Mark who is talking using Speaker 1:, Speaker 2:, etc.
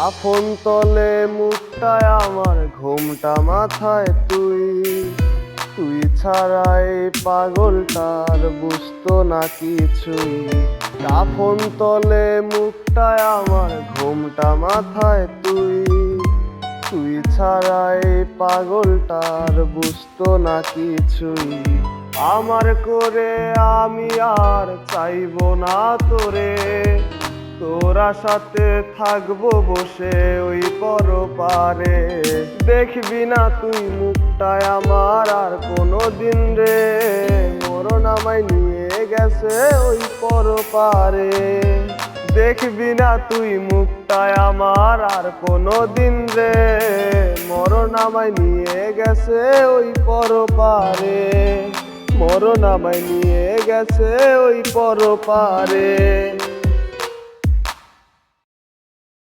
Speaker 1: কাফন তলে মুখটায় আমার, ঘুমটা মাথায় তুই। তুই ছাড়াই পাগলটার বুঝতো না কিছুই। কাফন তলে মুখটায় আমার, ঘুমটা মাথায় তুই। তুই ছাড়াই পাগলটার বুঝতো না কিছুই। আমার করে আমি আর চাইবো না তোরে, তোরা সাথে থাকবো বসে ওই পরপারে। দেখবি না তুই মুখটায় আমার আর কোনো দিন রে, মরণ আমায় নিয়ে গেছে ওই পরপারে। দেখবি না তুই মুখটায় আমার আর কোনো দিন রে, মরণ আমায় নিয়ে গেছে ওই পরপারে। মরণ আমায় নিয়ে গেছে ওই পরপারে।